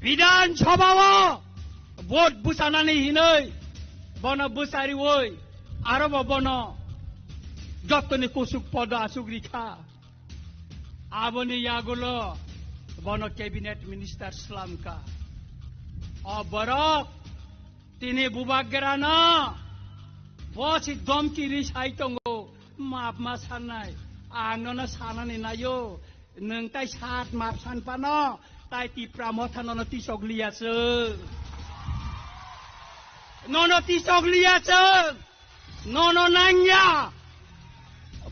비단서바와 못 부산하니 히너이 버너 부사리 오이 아로버 버너 যতনি কুসুক পদ আসুক রিখা আবনি ইয়াগুলো বন ক্যাবিনেট মিনিস্টার ইসলামকা অবরক তিনি বুবাগেরানা বসি দমকি রিসাই তঙ্গো মাপ মা সানাই আংননা সানানি নাयो नोंताय सात माप सानपानो ताय तिप्रा मथाननो तिसक लियासो ननो तिसक लियासो ननो नांया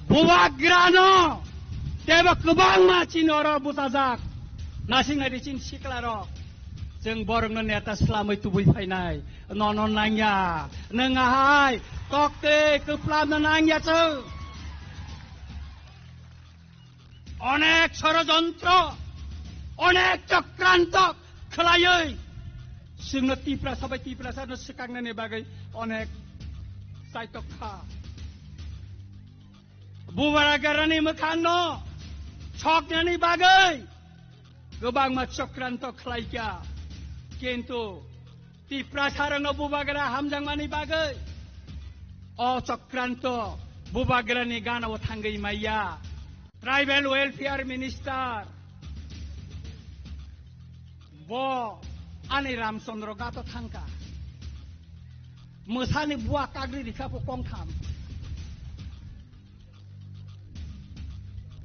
बुवाग्रानो तेबा गोबां मानसिनो र बुजाजाक नासिंनारि चिन सिख्ला र जों बरंनो नेता इस्लामै तुबै फायनाय ननो नांया नोंहाय तक्ते गोफ्लामनो नांयासो অনেক ষড়যন্ত্র অনেক চক্রান্ত খেলাयै जोंनो तिप्रा सबाय तिप्रा सानो सिखांनायनि बागै अनेक साइतखा बुबारागारानि मोखांनो सकनायनि बागै गोबां मा चक्राন্ত खालायगा किन्तु तिप्रा सारंनो बुबागारा हामजांमानि बागै अ चक्राন্ত बुबागारानि गानाव थांगै माइया ट्राइबल वेलफेयर मिनिस्टार बो आनि रामचंद्र गातो थांका मोसानि बुआ काग्रि रिखापो कंथाम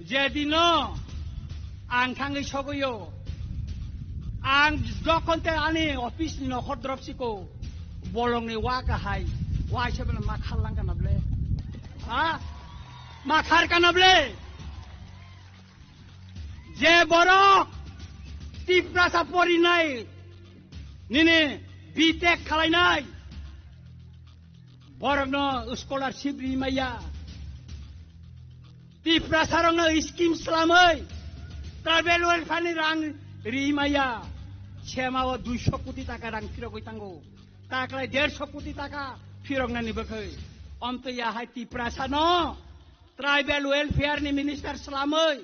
जेदिनो आं थाङै सगयो आं जखनते आनि अफिसनि नखर द्रपसिको बलंनि वा गाहाय वा सेबन मा खालांगानाबले हा मा खारकानाबले जे बरक तिप्रासा परिनाय निने बीटेक खालायनाय बरकनो स्कलारशिप रिमाया तिप्रासारंनो स्किम स्लामै ट्राइबल वेलफेयारनि रां रिमाया सेमाव 200 कोटी टाका रां फिरगै तांगौ ताकलाय 150 कोटी टाका फिरगनानि बखै अन्तयाहाय तिप्रासानो ट्राइबल वेलफेयारनि मिनिस्टार स्लामै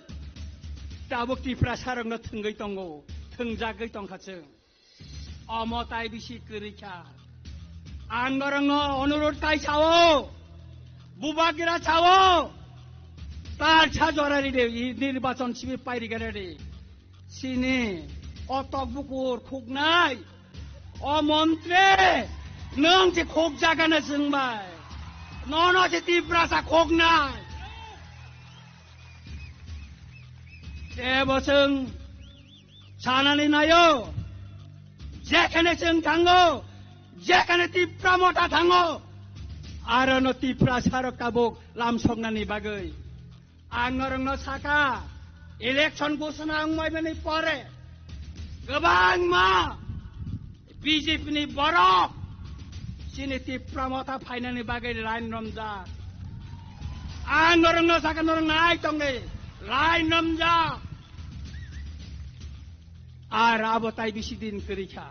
ताबुक तिप्रा सारंनो थंगै तंगौ थंजागै तंखाचो अमताय बिसि करिखा आंगरंनो अनुरोध काय छावो बुबागिरा छावो तार छा जरारि दे निर्वाचन शिबिर पाइरिगारे दे सिनि अतक बुकुर खुगनाय अ मन्त्रे नों जे खुग जागानो जोंबाय ननो जे तिप्रा सा खुगनाय 제버승 사나니 나요 제카네 정 당고 제카네 띠프라모타 당고 아르노 띠프라 사러 까복 람성나니 바거이 앙너렁너 사카 일렉션 고스나 앙마이베니 뻐레 그방마 비제피니 버럭 시니 띠프라모타 파이나니 바거이 라인 놈자 앙너렁너 사카 너렁 나이 똥네 라인 놈자 আর আবতাই বেশি দিন করিখা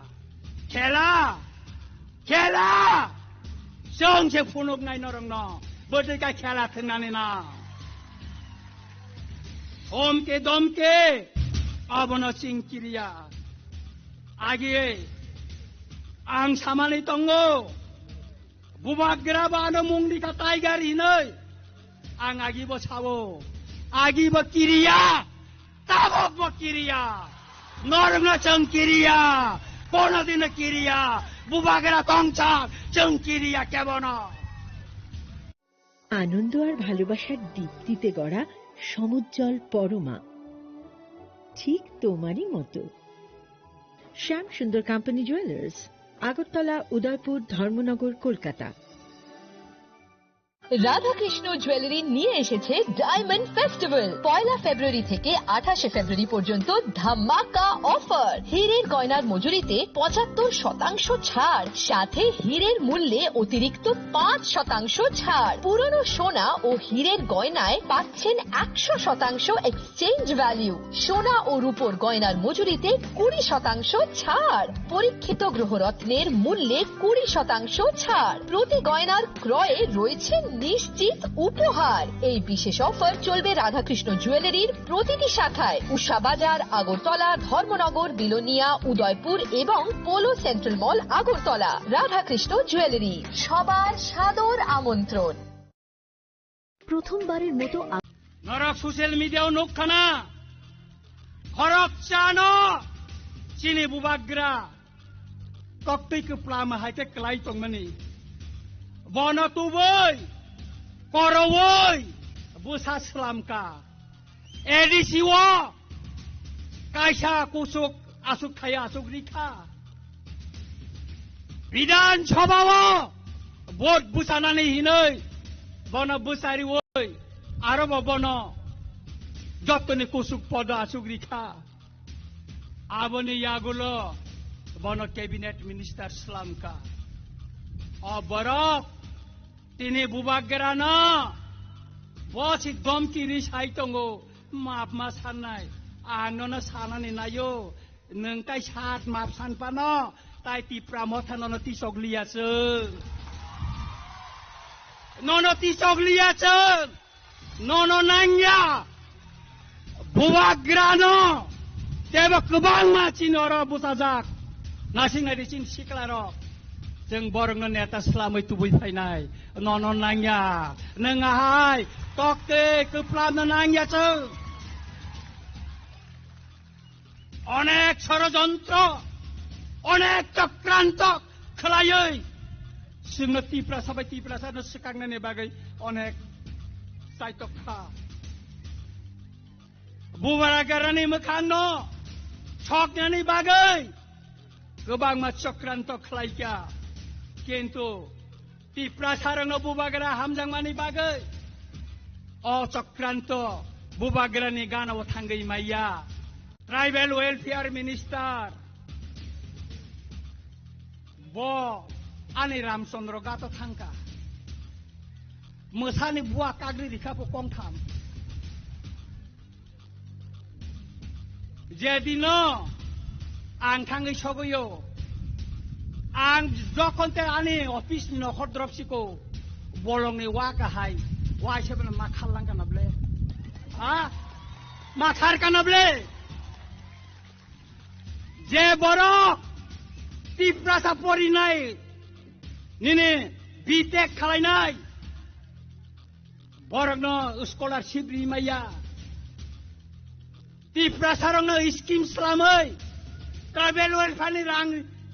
খেলা খেলা जोंसे फुनुक नाय नरंग बोदैका खेला थंनानै ना हमके दमके अबन सिंकिरिया आगे आं सामानै दंगो बुबाग्रा बानो मुंदिका टाइगार हिनै आं आगिबो सावो आगिबो किरिया ताबो किरिया नरंग जों किरिया कोनो दिन किरिया बुबाग्रा तंचा जों किरिया केबन আনন্দ আর ভালোবাসার দীপ্তিতে গড়া সমুজ্জ্বল পরমা ঠিক তোমারই মতো শ্যাম সুন্দর company jewellers Agartala Udaipur Dharmanagar Kolkata Radhakrishna jewellery নিয়ে এসেছে ডায়মন্ড ফেস্টিভ্যাল 1 ফেব্রুয়ারি থেকে 28 ফেব্রুয়ারি পর্যন্ত ধামাকা অফার হীরের গয়নার মজুরিতে 75% ছাড় সাথে হীরের মূল্যে অতিরিক্ত 5% ছাড় পুরনো সোনা ও হীরের গয়নায় পাচ্ছেন 100% এক্সচেঞ্জ ভ্যালু সোনা ও রূপোর গয়নার মজুরিতে 20% ছাড় পরীক্ষিত গ্রহরত্নের মূল্যে 20% ছাড় প্রতি গয়নার ক্রয়ে রয়েছে নিশ্চিত উপহার। এই বিশেষ অফার চলবে রাধাকৃষ্ণ জুয়েলারির প্রতিটি শাখায়, উষা বাজার, আগরতলা, ধর্মনগর, বিলোনিয়া, উদয়পুর এবং পোলো সেন্ট্রাল মল, আগরতলা। রাধাকৃষ্ণ জুয়েলারি, সবার সাদর আমন্ত্রণ। প্রথমবারের মতো নরক সোশ্যাল মিডিয়াও নখানা খরক চানো চিনি বুবাগ্রা কক্তৈকে প্লাম হাইতে ক্লাই তংমানি বন তুবই করবই বুসা স্লামকা এডিসিও কাইসা কুসুক আসুক খায়া আসুক রিখা বিধানসভাও ভোট বুসানানি হিनै বন বুসারি ওই আরো বন যতনে কুসুক পদ আসুক রিখা আবনি ইয়াগুলো বন ক্যাবিনেট মিনিস্টার স্লামকা অবরক তিনি বুবাগ্রানা বসি দমকি রিসাই তঙ্গো মাপ মা সাননাই আনना সানানি নাयो नोंकाय सात माप सानपानो ताय तिप्रा मथाननो तिसगलियासो ननो तिसगलियासो ननो नांया बुबाग्रानो तेबो गोबां मानसिनो बुसाजाक नासिंनाय दिसिन सिख्लारो जों बरंनो नेता स्लामै तुबै फायनाय ननो नांया नोंहाय तक्ते गोफ्लामनो नांयासो অনেক ষড়যন্ত্র অনেক চক্রান্ত খেলাयै जोंनो तिप्रा साबाय तिप्रा सानो सिखांनायनि बागै अनेक साइतखा बुबाग्रानि मोखांनो सकनायनि बागै गोबां मा चक्राন্ত खेलायगा किन्तु तिप्रा सारनो बुबाग्रा हामजांमानि बागै अ चक्राন্ত बुबाग्रानि गानाव थांगै माइया ट्राइबल वेलफेयर मिनिस्टार बो आनि रामचंद्र गातो थांका मोसानि बुआ काग्रि रिखापो कमथाम जेदिनो आं थाङै सगयो आं जखनते आनि अफिसनि नखर द्रपसिको बलंनि वाकाहाय वाइसेबना मा खालांगानाब्ले हा मा खारकानाब्ले जे बरक तिप्रासा परिनाय निने बीटेक खालायनाय बरकनो स्कलारशिप रिमाया तिप्रासारंनो स्किम स्लामै ट्राइबेल वेलफेयारनि रां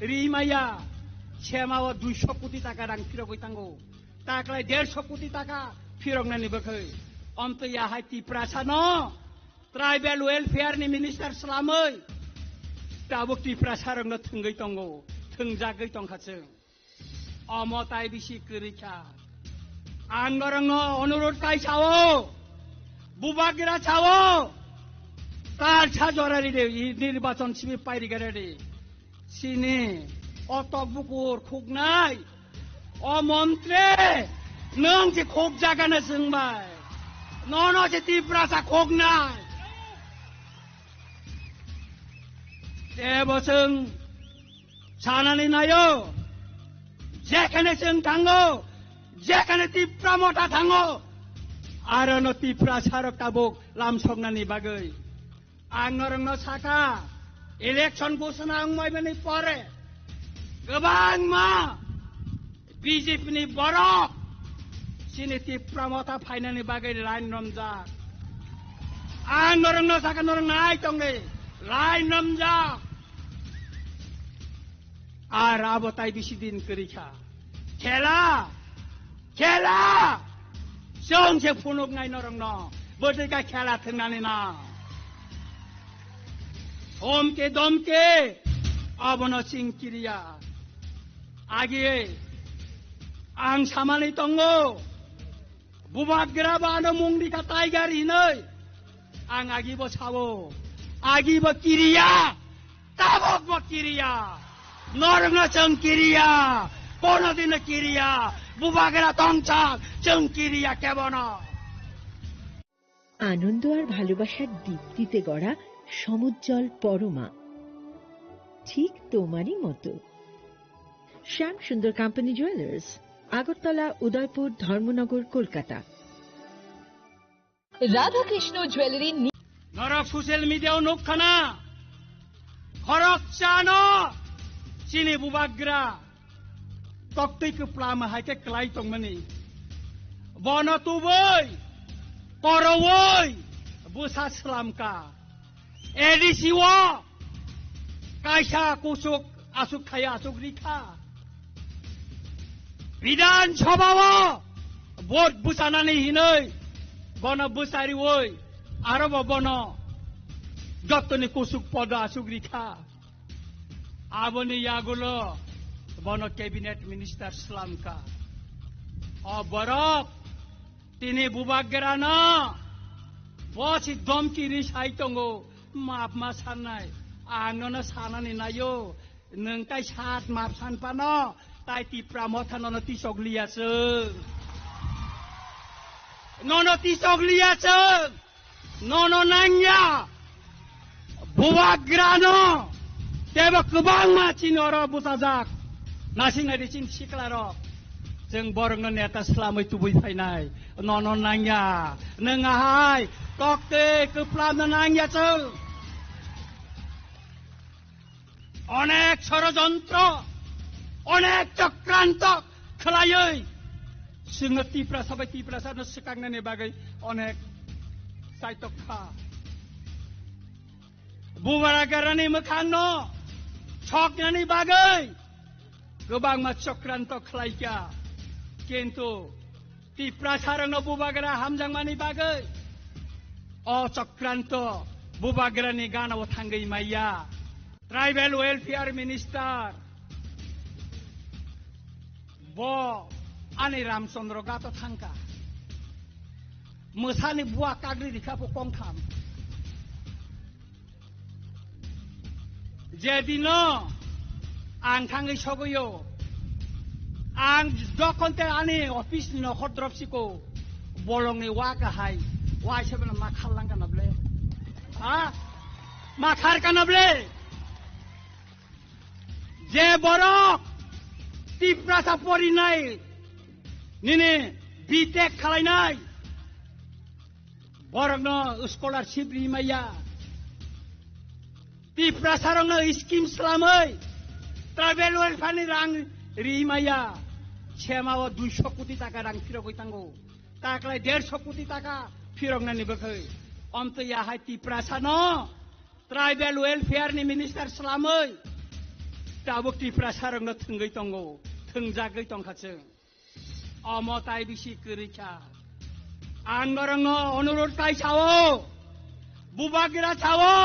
रिमाया सेमाव 200 कोटी टाका रां फिरगै तांगौ ताकलाय 150 कोटी टाका फिरगनानि बखै अमतयाहाय तिप्रासानो ट्राइबेल वेलफेयारनि मिनिस्टार स्लामै दाबो तिप्रा सारंनो थुंगै तंगौ थुंजागै तंखासों अमताय बिसि करिखा आंगरंनो अनुरोध काय छावो बुबाग्रा छावो तार छाजरारि दे निर्वाचन सिबि पाइरिगारे सिनि अतक बुकुर खुगनाय अ मन्त्रे नों जे खुग जागानो जोंबाय ननो जे तिप्रा सा खुगनाय देवसं सानानै नायो जेखाने जों थांगो जेखाने तिप्रा मथा थांगो आरो न तिप्रा सारक ताबुक लामसंनानि बागै आं नरंनो साका इलेक्शन घोषणा अंमायबनि परे गोबां मा बीजेपीनि बरक सिनि तिप्रा मथा फाइनानि बागै लाइन रमजा आं नरंनो साका नरं नाय तंगे लाइन रमजा আর আবতাই বেশি দিন করিখা খেলা খেলা जोंसे फुनुक नाय नरंनो बोदैका खेला थंनानै ना ओमके दमके अबनो सिंकिरिया आगे आं सामानै तंगो बुबाग्रा बानो मुंडिका टाइगार हिनै आं आगिबो सावो आगिबो किरिया ताबकबो किरिया नरंनो जों किरिया कोनोदिनो किरिया बुबाग्रा तंचा जों किरिया केबन আনন্দ আর ভালোবাসার দীপ্তিতে গড়া সমুজ্জ্বল পরমা ঠিক তোমারই মতো শ্যাম সুন্দর company jewellers Agartala, Udaipur, Dharmanagar, Kolkata. Radhakrishna jewellery নরক সোশ্যাল মিডিয়াও নখানা হরক চানো চিনি বুবাগ্রা তক্তৈকে প্লাম হাইকে ক্লাই তংমানি বন তুবই করবই বুসা স্লামকা এডিসিও কাইসা কুসুক আসুক খায়া আসুক রিখা বিধানসভাও ভোট বুসানানি হিनै বন বুসারি ওই আরব বন যতনি কুসুক পদ আসুক রিখা আবনি ইয়াগুলো বন ক্যাবিনেট মিনিস্টার স্লামকা বরক তিনি বুবাগ্রানা বসি দমকি রিসাইতঙ্গো মাপ मा साननाय आंनो सानानि नायो नोंताय सात माप सानपानो ताय तिप्रा मथानो तिसगलियासो ननो तिसगलियासो ननो नांया बुवाग्रानो तेबो गोबां मानसिनो बुजाजाक नासिंनाय सिन सिख्लार जों बरंनो नेता स्लामै तुबै फायनाय ननो नांया नोंहाय तक्ते गोफ्लामनो नांयासो অনেক ষড়যন্ত্র অনেক চক্রান্ত খেলাयै जोङो तिप्रा सबै तिप्रा सानो सिखांनायनि बागै अनेक साइतखा बुबारागारानि मोखांनो छकनानि बागै गोबां मा चक्राন্ত खालायका किन्तु तिप्रा सारनो बुबागारा हामजांमानि बागै अ चक्राন্ত बुबागारानि गानाव थांगै माइया ट्राइबल वेलफेयर मिनिस्टार बो आनि रामचंद्र गातो थांका मोसानि बुआ काग्रि दिखापो कमथाम जेदिनो आं थाङै सगयो आं जखनते आनि अफिस नि नखद्रपसिको बलंनि वाकाहाय वाइसेबना मा खालांगानाब्ले हा मा खारकानाब्ले जे बरक तिप्रासा परिनाय निने बीटेक खालायनाय बरकनो स्कलारशिप रिमाया तिप्रासारनो स्किम स्लामै ट्राइबल वेलफेयारनि रां रिमाया छेमाव 200 कोटी टाका रां फिरगैतांगौ ताकलाय 150 कोटी टाका फिरगनानि बखै अन्तयाहाय तिप्रासानो ट्राइबल वेलफेयारनि मिनिस्टार स्लामै दाबो तिप्रा सारंनो थंगै दंगौ थंजागै दंखासों अमताय बिसि करिखा आं नरंनो अनुरोध काय सावो बुबागिरा सावो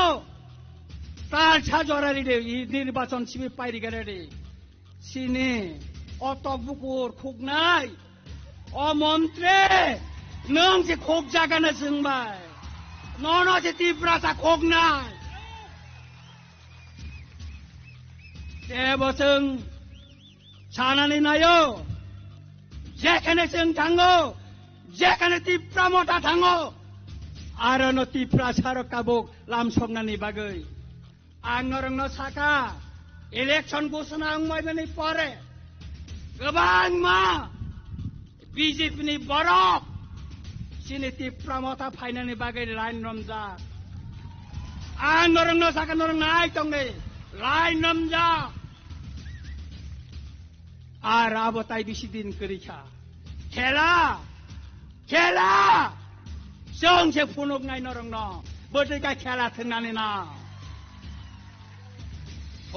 तार साजरारि दे निर्वाचन सिबि पाइरिगारे दे सिने अटक बुकुर खुगनाय अ मन्त्रे नों जे खुग जागानो जोंबाय ननो जे तिप्रा सा खुगनाय 대버승 사나니 나요 제카네 승 당고 제카네 띠프라모타 당고 아르노 띠프라 사러 까복 람속나니 바그이 앙너렁너 사카 일렉션 고스나 앙마이베니 빠레 그방마 비제피니 버럭 시니 띠프라모타 파이나니 바그이 라인 럼자 앙너렁너 사카 너렁 나이 똥네 라인 럼자 আর আবতাই বেশি দিন করিছা খেলা খেলা जोंसे फुनुक नाय नरंनो बोथैका खेला थोंनानै ना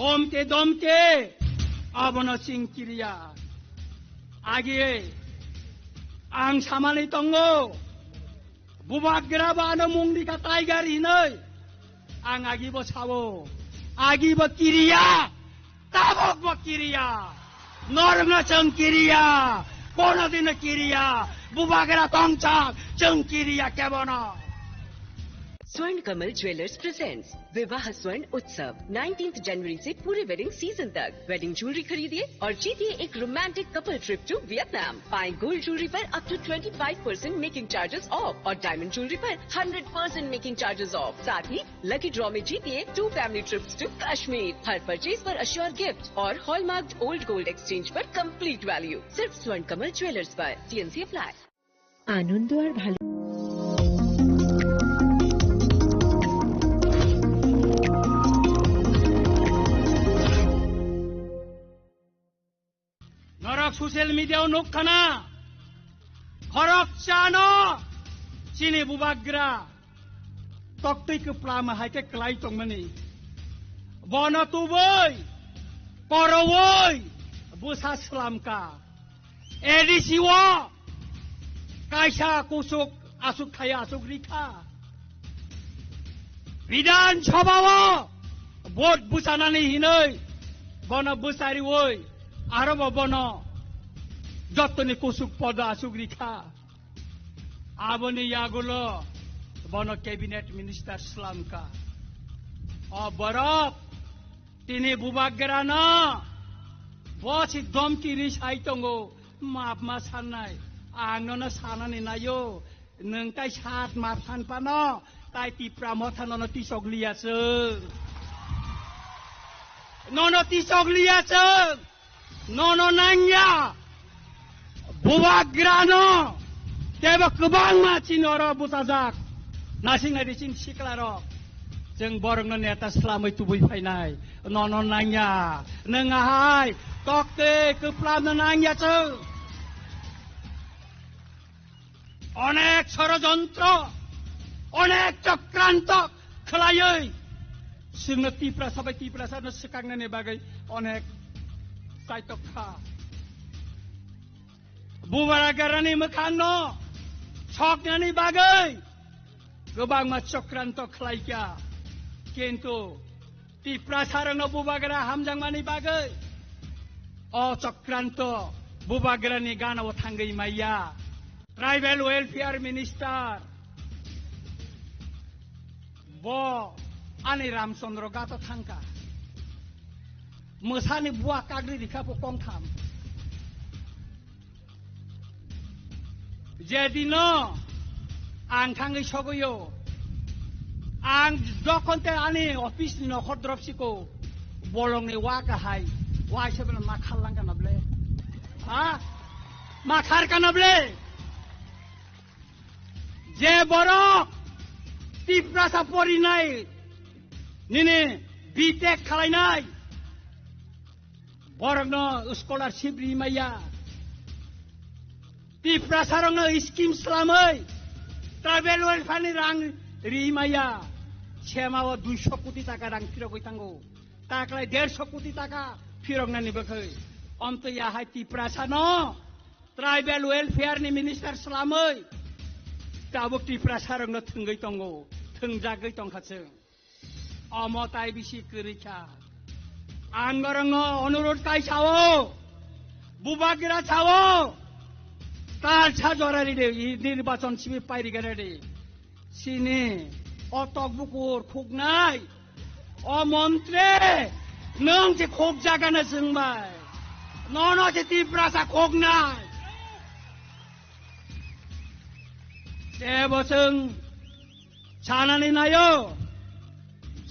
ओमके दमके अबनो सिंकिरिया आगे आं सामानै दंगो बुबाग्राबानो मुंदिका टाइगार हिनै आं आगिबो सावो आगिबो किरिया ताबकबो किरिया नरंनो जों किरिया कोनोदिनो किरिया बुबाग्रा तंचा जों किरिया केबनो स्वर्ण कमल ज्वेलर्स प्रेजेंट्स विवाह स्वर्ण उत्सव 19 जनवरी से पूरे वेडिंग सीजन तक। वेडिंग ज्वेलरी खरीदिए और जीतिए एक romantic couple trip to Vietnam. पाएं गोल्ड ज्वेलरी पर up to 25% making charges off और डायमंड ज्वेलरी पर 100% मेकिंग चार्जेस ऑफ। साथ ही लकी ड्रॉ में जीतिए 2 फैमिली ट्रिप्स टू कश्मीर। हर परचेज पर अश्योर गिफ्ट और हॉलमार्क्ड ओल्ड गोल्ड एक्सचेंज पर कंप्लीट वैल्यू। सिर्फ स्वर्ण कमल ज्वेलर्स पर। TNC apply. আনন্দ আর ভালো নরক সোশ্যাল মিডিয়াও নোখানা খরক চানো চিনি বুবাগ্রা তক্তৈকে প্লাম হাইকে ক্লাই তংমানি বন তুবই পরবই বুসা স্লামকা এডিসিও কাইসা কুসুক আসুক খায়া আসুক রিখা বিধানসভাও ভোট বুসানানি হিনৈ বন বুসারি ওই আরব বন যতনি কুসুক পদ আসুক রিখা আবনি ইয়াগুলো বন ক্যাবিনেট মিনিস্টার স্লামকা বরফ তিনি বুবাগ্রানা বসি দমকি রিসাই তঙ্গো মাপ মা সান্নাই आंनो सानानै नायो नों ताइ सात मार सानपानो ताइ तिप्रा मथानो तिसगलियासो ननो तिसगलियासो ननो नांया बुवाग्रानो तेबो गोबां मानसि नर बुताजाक नासिंनाय दिसिन सिक्लार जों बरंनो नेता स्लामै तुबै फायनाय ननो नांया नोंहाय तक्ते गोप्लानो नांयासो অনেক ষড়যন্ত্র অনেক চক্রান্ত খেলাयै जोंनो तिप्रा सबाय तिप्रा सानो सिखांनायनि बागै अनेक साइतखा बुबारागारानि मोखांनो सकनायनि बागै गोबां मा चक्राন্ত खेलायका किन्तु तिप्रा सारनो बुबागारा हामजांमानि बागै अ चक्राন্ত बुबागारानि गानाव थांगै माइया ट्राइबल वेलफेयर मिनिस्टार बो आनि रामचंद्र गातो थांका मोसानि बुआ काग्रि रिखापो कंथाम जेदिनो आं थांगै सगयो आं जखनते आनि अफिसनि नखर द्रपसिको बलंनि वाकाहाय वाइसबेन मा खालांगानाब्ले हा मा खारकानाब्ले जे बरक तिप्रासा परिनाय निने बीटेक खालायनाय बरकनो स्कलारशिप रिमाया तिप्रासारनो स्किम स्लामै ट्राइबल वेलफेयारनि रां रिमाया सेमाव 200 कोटी टाका रां फिरगै थांगौ ताकलाय 150 कोटी टाका फिरगनानि बखै अन्तयाहाय तिप्रासानो ट्राइबल वेलफेयारनि मिनिस्टार स्लामै ताबो तिप्रासारनो थंगै तंगौ थंजागै तंखासो अमताय बिसि करिखा आंगरंनो अनुरोध कायसावो बुबागिरा छावो कालसा जरारि दे निर्वाचन सिबि पाइरिगारे दे सिनि अटक बुकुर खुगनाय अ मन्त्रे नों जे खोग जागाना जोंबाय ननो जे तिप्रासा खोगनाय जेबोजों सानानै नायो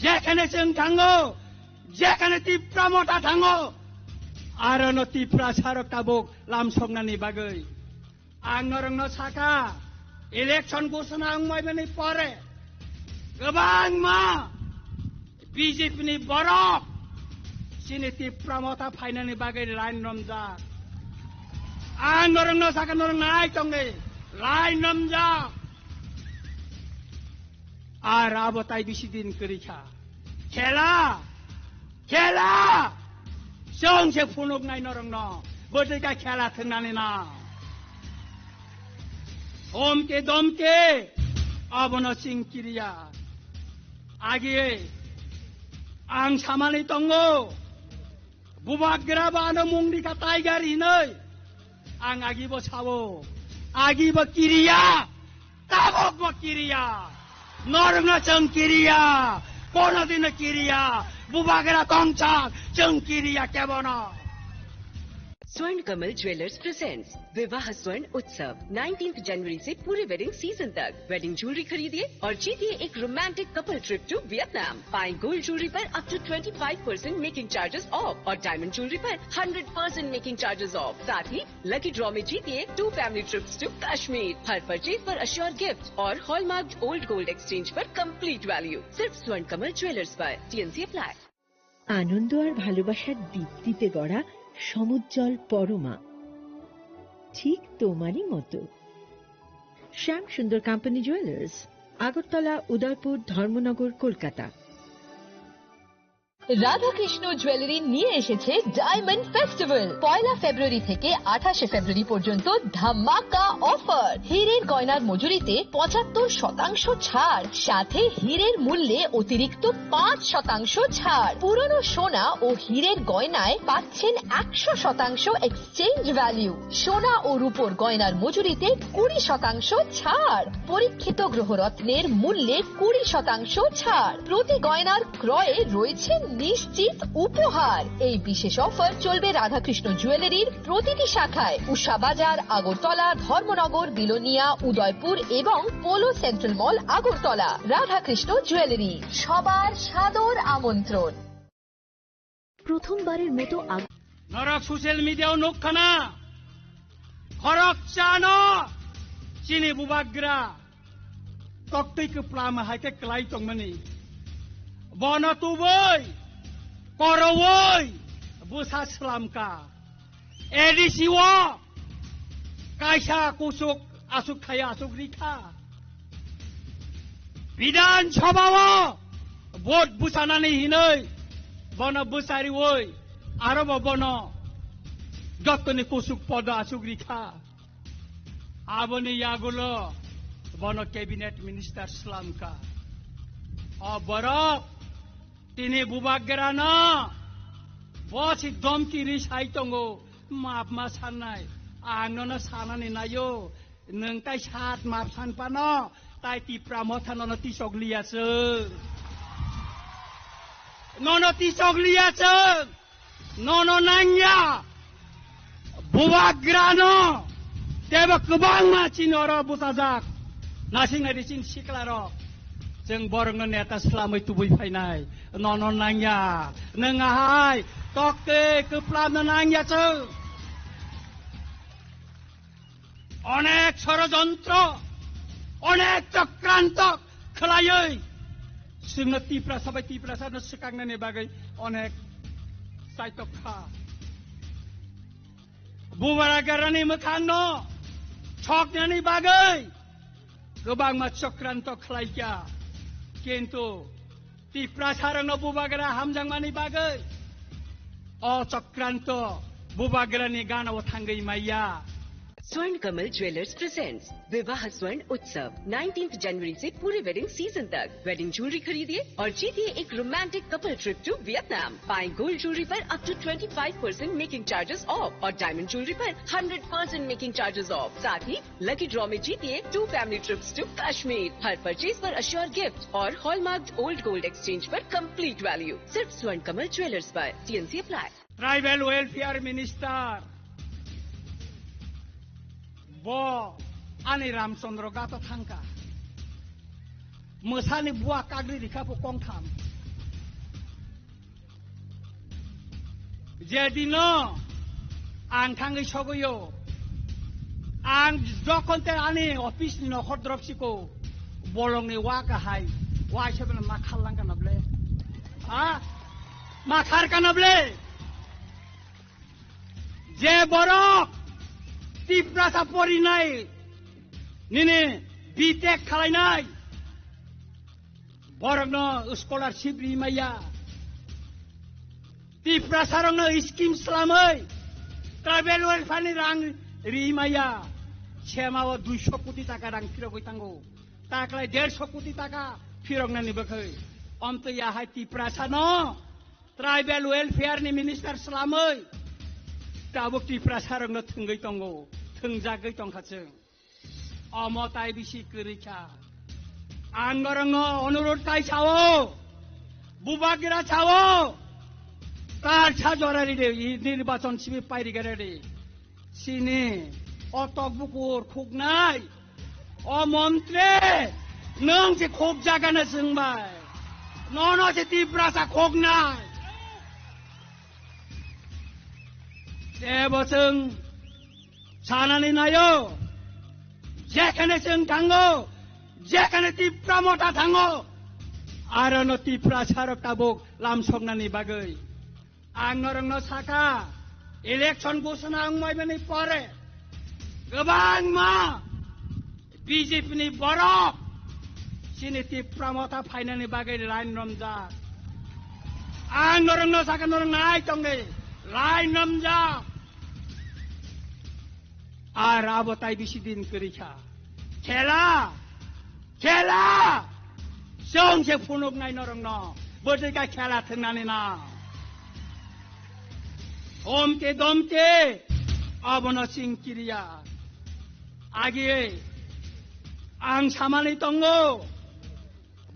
जेखाने जों थांगौ जेखाने तिप्रा मथा थांगौ आरो न तिप्रा सारक ताबुक लामसंनानि बागै आं नरंनो साका इलेक्शन घोषणा आंमायनि परे गोबां मा बीजेपी नि बरक सिनि तिप्रा मथा फाइनानि बागै लाइन नमजा आं नरंनो साका नरं नाय तंगै लाइन नमजा আর আবতাই বেশি দিন করিখা খেলা খেলা সংসে ফুনুক নাই নরং বৈঠকা খেলা থাকনানি না ওমকে দমকে অবন সিং কিরিয়া আগে আং সামানি তঙ্গ বুবাগ্রা বানো মুংরিকা টাইগার হিनै আং আগিব সাবো আগিব কিরিয়া তাবক কিরিয়া Norengna jeung kiriya, kono dina kiriya, bubagera tongchak jeung kiriya kebono. स्वर्ण कमल ज्वेलर्स प्रेजेंट्स विवाह स्वर्ण उत्सव 19 जनवरी से पूरे वेडिंग सीजन तक वेडिंग ज्वेलरी खरीदिए और जीतिए एक romantic couple trip to Vietnam. पाएं गोल्ड ज्वेलरी पर up to 25% making charges off और डायमंड ज्वेलरी पर 100% मेकिंग चार्जेस ऑफ। साथ ही लकी ड्रॉ में जीतिए 2 फैमिली ट्रिप्स टू कश्मीर। हर परचेज पर अश्योर गिफ्ट और हॉलमार्क ओल्ड गोल्ड एक्सचेंज पर कंप्लीट वैल्यू। सिर्फ स्वर्ण कमल ज्वेलर्स पर। TNC apply. আনন্দ আর ভালোবাসার দীপ্তিতে গড়া সমুজ্জ্বল পরমা, ঠিক তোমারই মতো। শ্যাম সুন্দর company jewellers, Agartala, Udaipur, Dharmanagar, Kolkata. Radhakrishna jewellery নিয়ে এসেছে ডায়মন্ড ফেস্টিভ্যাল। 1 ফেব্রুয়ারি থেকে 28 ফেব্রুয়ারি পর্যন্ত ধামাকা অফার। হীরের গয়নার মজুরিতে 75% ছাড়, সাথে হীরের মূল্যে অতিরিক্ত 5% ছাড়। পুরনো সোনা ও হীরের গয়নায় পাচ্ছেন 100% এক্সচেঞ্জ ভ্যালু। সোনা ও রূপোর গয়নার মজুরিতে 20% ছাড়। পরীক্ষিত গ্রহরত্নের মূল্যে 20% ছাড়। প্রতি গয়নার ক্রয়ে রয়েছে নিশ্চিত উপহার। এই বিশেষ অফার চলবে রাধাকৃষ্ণ জুয়েলারির প্রতিটি শাখায়, উষা বাজার, আগরতলা, ধর্মনগর, বিলোনিয়া, উদয়পুর এবং পোলো সেন্ট্রাল মল, আগরতলা। রাধাকৃষ্ণ জুয়েলারি, সবার সাদর আমন্ত্রণ। প্রথমবারের মতো নরক সোশ্যাল মিডিয়াও নখানা খরক চানো চিনি বুবাগ্রা তক্তৈকে প্লাম হাইকে ক্লাই তংমানি বন তুবই করবই বুসা স্লামকা এডিসিও কাইসা কুসুক আসুক খায়া আসুক রিখা বিধানসভাও ভোট বুসানানি হিनै বন বুসারি ওই আরব বন যতনি কুসুক পদ আসুক রিখা আবনি ইয়াগুলো বন ক্যাবিনেট মিনিস্টার স্লামকা বরফ তিনি বুবাগ্রানা বসি দমকিনি সাইতঙ্গো মাপ मा साननाय आंनो सानानै नायो नों ताय सात माप सानपानो ताय तिप्रा मथानो तिसगलियासो ननो तिसगलियासो ननो नांया बुबाग्रानो तेबो गोबां मानसिनो बुसाजाक नासिंनाय सिन सिख्लार जों बरंनो नेता स्लामै तुबै फायनाय ननो नांया नोंहाय तक्ते गोप्लानो नांयासो অনেক ষড়যন্ত্র অনেক চক্রান্ত খেলাयै जोंनो तिप्रा सबाय तिप्रा सानो सिखांनायनि बागै अनेक साइतखा बुबारागारानि मोखांनो छकनायनि बागै गोबां मा चक्राন্ত खालायया किन्तु तिप्रा सारंनो बुबागारा हामजांमानि बागै अ चक्राন্ত बुबागारानि गानाव थांगै माइया। स्वर्ण कमल ज्वेलर्स प्रेजेंट्स विवाह स्वर्ण उत्सव 19 जनवरी से पूरे वेडिंग सीजन तक वेडिंग ज्वेलरी खरीदिए और जीतिए एक romantic couple trip to Vietnam. पाएं गोल्ड ज्वेलरी पर up to 25% making charges off और डायमंड ज्वेलरी पर 100% मेकिंग चार्जेस ऑफ। साथ ही लकी ड्रॉ में जीतिए 2 फैमिली ट्रिप्स टू कश्मीर। हर परचेज पर अश्योर गिफ्ट और हॉलमार्क ओल्ड गोल्ड एक्सचेंज पर कंप्लीट वैल्यू। सिर्फ स्वर्ण कमल ज्वेलर्स पर। TNC apply. Tribal welfare minister bo ani ramchandra gato thangka mosani bua kagri dikhapo kongtham jedino ang thangai sogoyo ang jokonte ani office ni nokhor dropsiko bolongni waka hai wa sebena makhallang kanable ha makhar kanable je borok Tiprasa परिनाय निने BTech खालायनाय बरगनो scholarship रिमाया तिप्रासारंनो scheme स्लामै tribal वेलफेयारनि रां रिमाया सेमाव 200 कोटी टाका रां फिरगैतांगौ ताकलाय 150 कोटी टाका फिरगनानि बखै अन्तयाहाय तिप्रासानो ट्राइबेल वेलफेयारनि मिनिस्टार स्लामै दाबो तिप्रा सारंनो थंगै दंगौ थंजागै दंखासो अमताय बिसि गोरैखा আঙ্গরঙ্গ অনুরোধ কাই ছাও বুবাগেরা ছাও তার ছাজরারি রে নির্বাচন শিবি পাইরি গেরে রে সিনে অতক বুকুর খুগনাই অ মন্ত্রে নং যে খুব জাগানে जोंबाय নন যে তীব্রাসা খুগনাই দেবসং সানানি নাयो যেখানে जों थाङो যেখানে তীব্রা মতা थाङो आरो न তীব্रा सारक ताबुक लामसंनानि बागै आं नरंनो साका इलेक्शन घोषणा अंमायनि परे गोबां मा बीजेपी नि बरफ सिनि তীব্रा मता फायनानि बागै लाइन रमजा आं नरंनो साका नरं नाय तंगे लाइन रमजा আর আবতাই বেশি দিন করিছা খেলা খেলা जोंसे फुनुक नाय नरंन बोदैका खेला थोंनानै ना ओमके दमके अबन सिंकिरिया आगे आं सामानै दंगो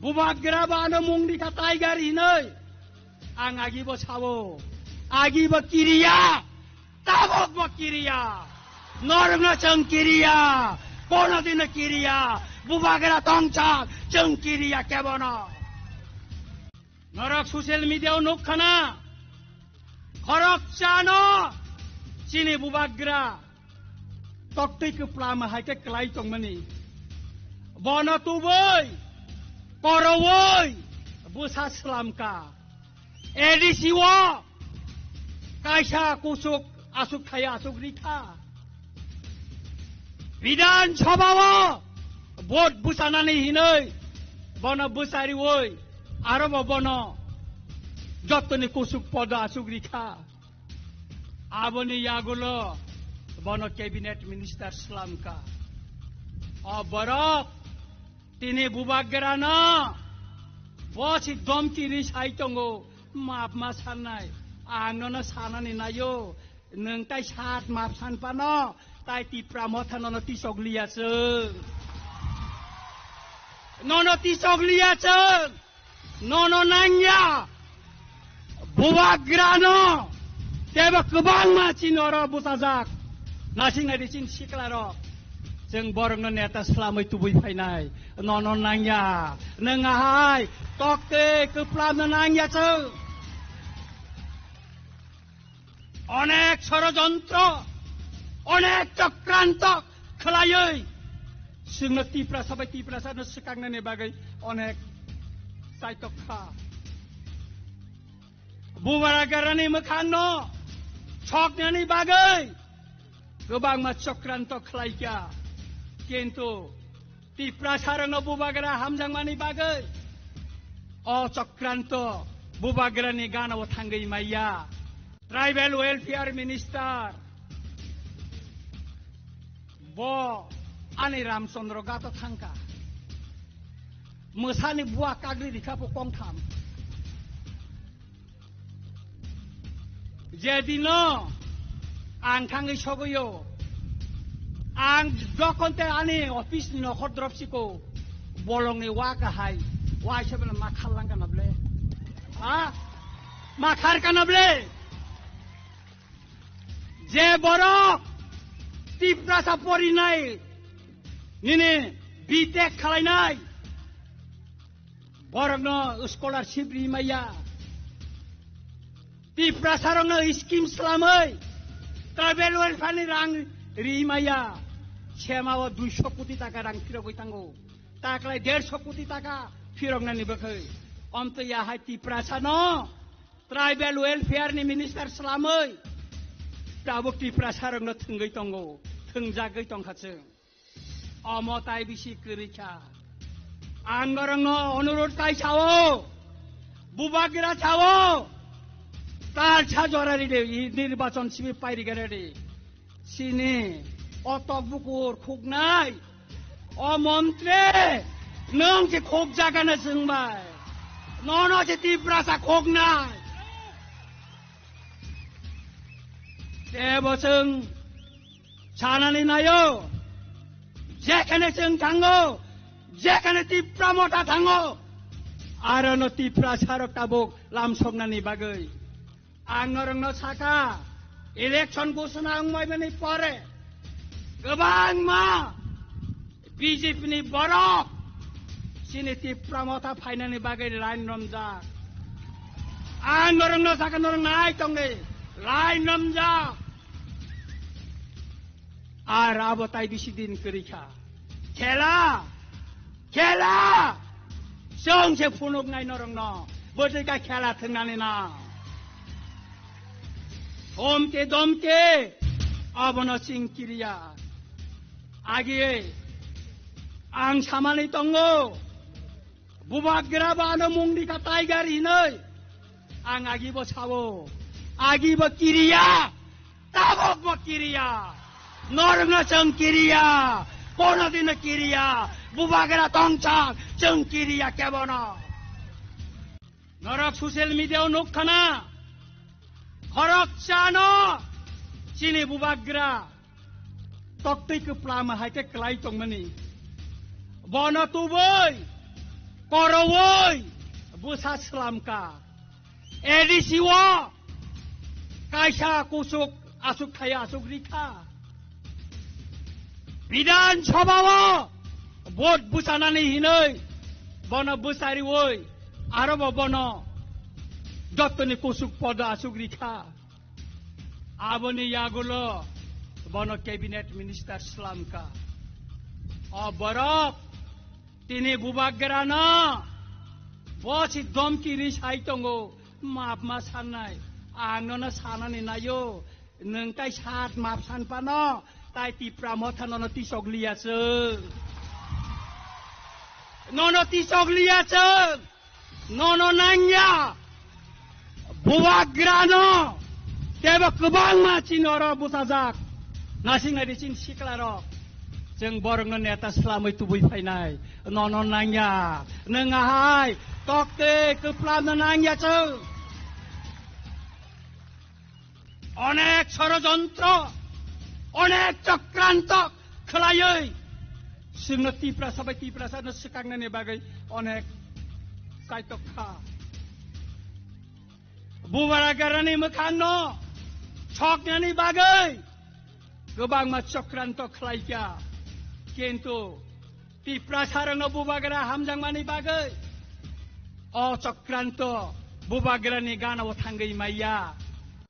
बुबाग्रा बानो मुंदिका टाइगार हिनै आं आगिबो सावो आगिबो किरिया ताबकबो किरिया नरंन जों किरिया कोनोदिन किरिया बुबाग्रा तंचाक जों किरिया केबन नरक ससियेल मिडियाव नुखाना खरक चानो सिनि बुबाग्रा तक्तैखो प्लाम हायके क्लाइ तंमनि बन तुबै करवै बुसा स्लामका एडिसिव कायसा कुसुक आसुक थाया आसुक रिखा विधानसभाव भोट बुसानानै हिनै बन बुसारि ओइ आरो बन जतनि कुसुक पद आसुक रिखा आबनि यागुलो बन कैबिनेट मिनिस्टर स्लामका बरफ तिनी बुबाग्राना बसि दमकि रिसाइ तंगो माप मा साननाय आंनो सानानै नायो नोंताय सात माप सानपानो ताय তীব্রা मथा नन तिसक लियासों नन तिसक लियासों नन नांया बुबाग्रानो तेबो गोबां मानसि नर बुसाजाक नासिंनाय सिन सिख्लार जों बरंनो नेता स्लामै तुबै फायनाय नन नांया नोंहाय तक्ते कोप्लामनो नांयासों अनेक षড়যন্ত্র अनेक चक्रांत खालायै जोंनो তীব্রা सबाय তীব্रा सानो सिखांनायनि बागै अनेक सायतखा बुबाग्रानि मोखांनो छकनायनि बागै गोबां मा चक्रांत खालायका किन्तु তীব্রা सारनो बुबाग्रा हामजांमानि बागै अ चक्रांत बुबाग्रानि गानाव थांगै माइया ट्राइबेल वेलफेयर मिनिस्टार बो आनि रामचंद्र गातो थांका मोसानि बुआ काग्रि रिखापो कंथाम जेदिनो आं थाङै सगयो आं जखनते आनि अफिसनि नखर द्रपसिको बलंनि वाकाहाय वाइसबेला मा खालांगानाब्ले मा खारकानाब्ले जे बरफ তীব্রা পরিনাই নিনে বিটেক খালাইনাই বরংনো স্কলারশিপ रिमाया তীব্রা সারংनो स्किम स्लामै ट्राइबेल वेलफेयारनि रां रिमाया सेमाव 200 कोटी टाका रां फिरगै थांगौ ताकलाय 150 कोटी टाका फिरगनानि बखै अन्तयाहाय তীব্রা सानो ट्राइबेल वेलफेयारनि मिनिस्टार स्लामै ताबुक তীব্রা सारंनो थोंगै तंगौ थोंजागै तंखासों अमताय बिसि करिखा आंगरंनो अनुरोध काय छाओ बुबाग्रा छाओ तार छाजरारि रे निर्वाचन शिबि पाइरि गेरे रे सिने अतक बुकुर खुगनाय अ मन्त्रे नों जे खुग जागाने जोंबाय नन जे তীব্রা सा खुगनाय देबसं सानानै नायो जेखाने जों थाङो जेखाने तिप्रा मथा थाङो आरो न तिप्रा सारक ताबुक लामसंनानि बागै आं नरंनो साका इलेक्शन घोषणा आंमायबानि परे गोबां मा बिजेपिनि बरफ सिनि तिप्रा मथा फाइनानि बागै लाइन रमजा आं नरंनो साका नरं नाय तंगे लाइन रमजा আর আবতাই বেশি দিন করিখা খেলা খেলা সঙ্গে ফুনুক নাই নরং ন বৈঠকা খেলা থাকনানে না ওমকে দমকে অবন সিং কিরিয়া আগে আং সামানি তঙ্গ বুবাগ্রা বানো মুংডিকা টাইগার হিনৈ আং আগিব সাবো আগিব কিরিয়া তাবক কিরিয়া नरंनो जों किरिया कोनोदिनो किरिया बुबागेरा तंचाक जों किरिया केबनो नरक ससियेल मिडियायाव नुखाना खरक चानो चिनि बुबाग्रा तक्तैको प्लामा हाइते क्लाइ तंमनि बन तुबै करवै बुसा स्लामका एडिसिव कायसा कुसुक आसुक थाया आसुक रिखा বিধানসভাও ভোট বুসানানি হিনৈ বন বুসারি ওই আরব বন যতনি কুসুক পদ আসুক রিখা আবনি ইয়াগুলো বন ক্যাবিনেট মিনিস্টার ইসলামকা অবরক তিনি বুবাগ্রা না বসি দমকি রিসাই তঙ্গো মাপ মা সাননাই आंनो सानानि नायो नोंथाय सात माप सानपानो ताय तिप्रा मथानो तिसगलियासो नोनो तिसगलियासो नोनो नांया बुवाग्रानो तेबो गोबां मानसि नरो बुथाजाक नासिंनाय सिन सिख्लारो जों बरंनो नेता स्लामै तुबै फायनाय ननो नांया नोंहाय तक्ते गोफ्लामनो नांयासो অনেক ষড়যন্ত্র অনেক চক্রান্ত খেলাयै जोंनो तिप्रा सबाय तिप्रा सानो सिखांनायनि बागै अनेक साइतखा बुबारागारानि मोखांनो छकनायनि बागै गोबां मा चक्राন্ত खेलायगा किन्तु तिप्रा सारनो बुबागारा हामजांमानि बागै अ चक्राন্ত बुबागारानि गानाव थांगै माइया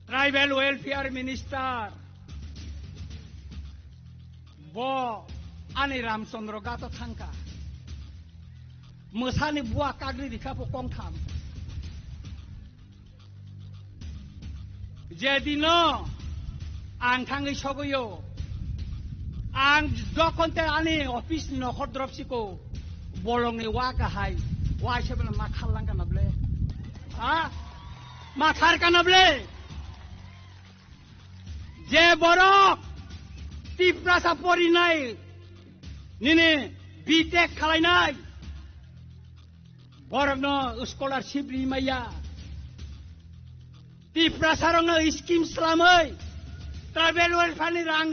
ट्राइबल वेलफेयर मिनिस्टार बो आनि रामचंद्र गातो थांका मोसानि बुआ काग्रि दिखापो कंथाम जेदिनो आं थाङै सगयो आं जखनते आनि अफिस नखर द्रपसिको बलंनि वा गाहाय वा सेबना मा खालांगानाब्ले हा मा खारकानाब्ले जे बरक तिप्रासा परिनाय निने बीटेक खालायनाय बरकनो स्कलारशिप रिमाया तिप्रासारनो स्किम स्लामै ट्राइबेल वेलफेयारनि रां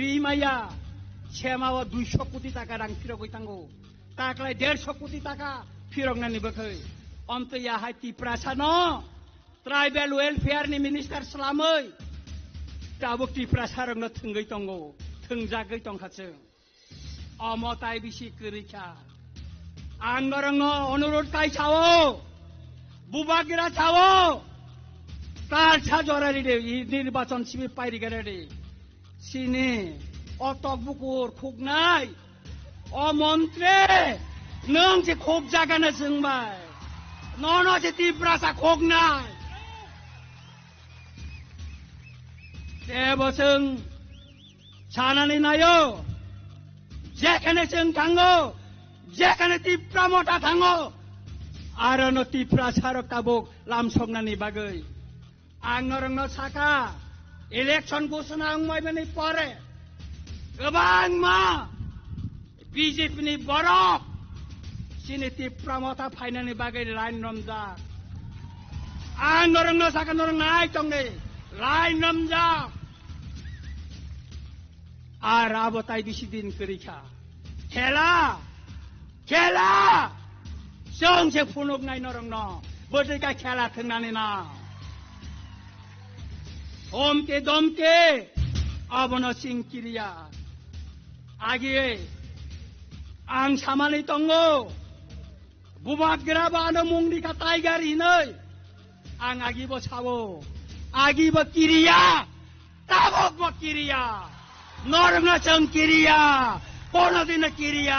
रिमाया सेमाव 200 कोटी टाका रां फिरगै थांगौ ताकलाय 150 कोटी टाका फिरगनानि बखै अन्तयाहाय तिप्रासानो ट्राइबेल वेलफेयारनि मिनिस्टार स्लामै ताबुक तिप्रा सारंनो थंगै तंगौ थंजागै तंखासो अमताय बिसि करिखा आंगरंनो अनुरोध काय छावो बुबागिरा छावो तारछा जरारि दे निर्वाचन सिबि पाइरि गरे सिने अतक बुकुर खुगनाय अ मन्त्रे नों जे खुग जागानो जोंबाय ननो जे तिप्रा सा खुगनाय 대버승 사나니 나요 제카네 정 당고 제카네 띠프라 모타 당고 아르노 띠프라 사럭 따복 람성나니 바그이 앙너렁너 사카 이렉션 고스나 앙마이베니 뻐레 그방마 비제피니 버럭 시니 띠프라 모타 파이나니 바그이 라인 놈자 앙너렁너 사카 너렁 나이 똥네 라인 남자 আর আবতাই বেশি দিন করিখা খেলা खेला जोंसे फुनुगनाय नरंनो बोरैका खेला थांनानै ना हमके दमके अबनो सिंकिरिया आगे आं सामानै दंगो बुबाग्रा बानो मुंडिका टाइगार हिनै आं आगिबो सावो आगिबो किरिया ताबकबो किरिया नरंनो जों किरिया कोनोदिनो किरिया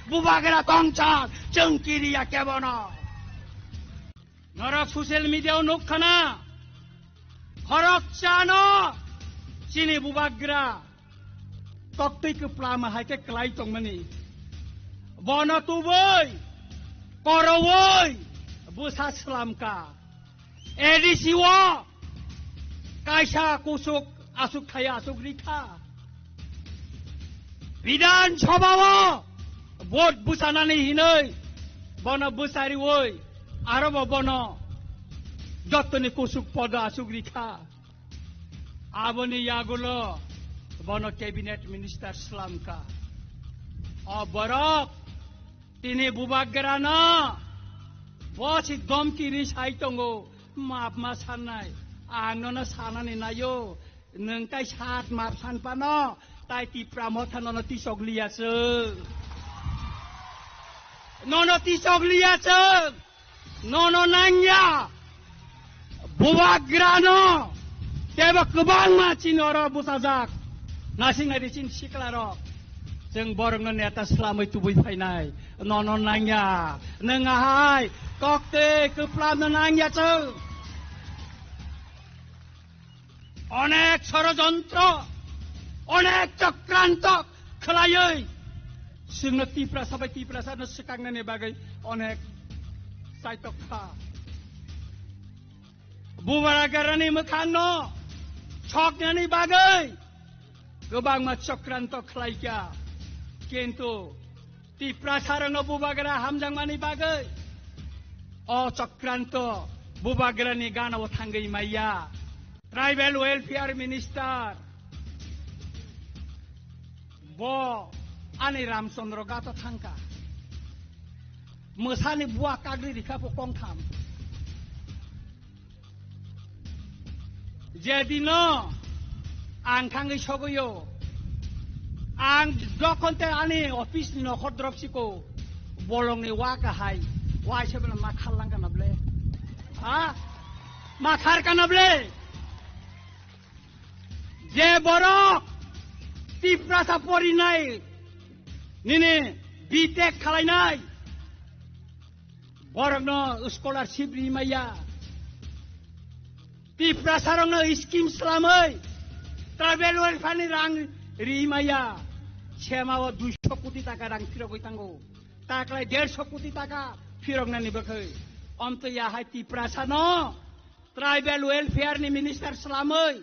बुबाग्रा दंचा जों किरिया केबनो नरक ससियेल मिडियायाव नुखाना खरक चानो सिनि बुबाग्रा तक्तैको प्लामा हाइके क्लाइ तंमनि बन तुबै करवै बुसा सलामका एडिसिवा कायसा कुसुक आसुक थाया आसुक रिखा विधानसभाव भोट बुसानानै हिनै बन बुसारी वै आरोब बन जत्तनि कुसुक पद आसुक रिखा आबनि यागुलो बन कैबिनेट मिनिस्टर सलामका बरक तिनी बुबाग्राना बसि दमकी रिसाइ तंगो मापमा साननाय आंनो सानानै नायो नोंकाय सात माप सानपानो ताइ तिप्रा मथानो तिसगलियासो ननो तिसगलियासो ननो नांया बुबाग्रानो तेबो गोबां मानसिनो बुसाजाक नासिंनाय रिसिन सिख्लार जों बरंनो नेता स्लामै तुबै फायनाय नन नांया नोंहाय कक्ते कोप्लामनो नांयासो अनेक षড়যন্ত্র अनेक चक्रान्त खालायै जोंनो तिप्रा सबै तिप्रासानो सिखांनायनि बागै अनेक साइतखा बुबाग्रानि मोखांनो छकनायनि बागै गोबां मा चक्रान्त खालायगा किन्तु तिप्रा सारनो बुबाग्रा हामजांमानि बागै अ चक्रान्त बुबाग्रानि गानाव थांगै माइया ट्राइबेल वेलफेयर मिनिस्टार बो आनि रामचन्द्र गातो थांका मोसानि बुआ काग्रि रिखापो कंथाम जेदिनो आं थाङै सगयो आं जखनते आनि अफिसनि नखर द्रपसिको बलंनि वाकाहाय वाइसेबना मा खालांगानाब्ले हा मा खारकानाब्ले जे बरक तिप्रासा परिनाय निने बिटेक खालायनाय बरकनो स्कलारशिप रिमाया तिप्रासारंनो स्किम सलामै ट्राइबेल वेलफेयारनि रां रिमाया सेमाव 200 कोटी टाका रां फिरगै थांगौ ताकलाय 150 कोटी टाका फिरगनानि बखै अन्तयाहाय तिप्रासानो ट्राइबेल वेलफेयारनि मिनिस्टार सलामै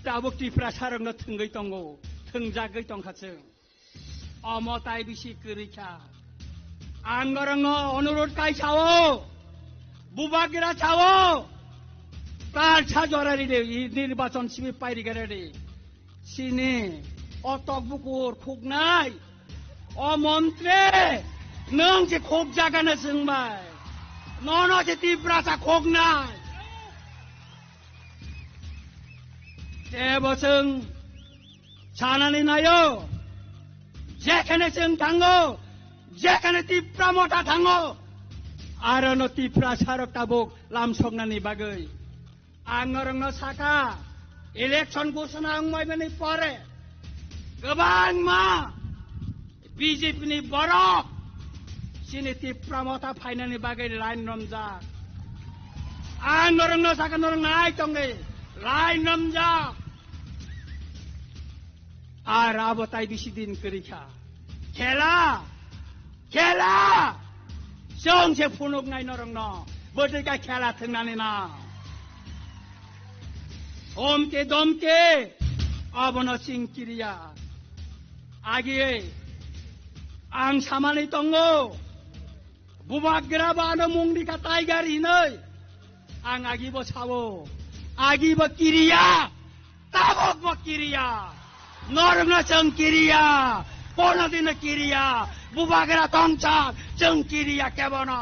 ताबो तिप्रासारंनो थंगै तंगौ थंजागै तंखासो अमताय बिसि करिखा आंगरंनो अनुरोध काय छावो बुबाग्रा छावो तार छाजरारि दे निर्वाचन सिबि पाइरि गरे सिने अतकबुकुर खुगनाय अ मन्त्रे नों जे खोग जागानो जोंबाय ननो जे तिप्रासा खोगनाय जेबो जों सानानै नायो जेखाने जों थांगो जेखाने तिप्रा मथा थांगो आरो न तिप्रा सारक ताबुक लामसंनानि बागै आंगरंनो साका इलेक्शन घोषणा अंगमायनि परे गोबां मा बीजेपीनि बरक सिनि तिप्रा मथा फाइनानि बागै लाइन नमजा आंगरंनो साका नरं नाय तंगे लाइन नमजा আর আবতাই বেশি দিন করিখা খেলা খেলা जोंसे फुनुगनाय नरंनो बोरैका खेला थांनानै ना हमके दमके अबनो सिंकिरिया आगे आं सामानै दंगो बुबाग्रा बानो मुंडिका टाइगार हिनै आं आगिबो सावो आगिबो किरिया ताबकबो किरिया नरंनो जों किरिया कोनोदिनो किरिया बुबागेरा तंचार जों किरिया केबना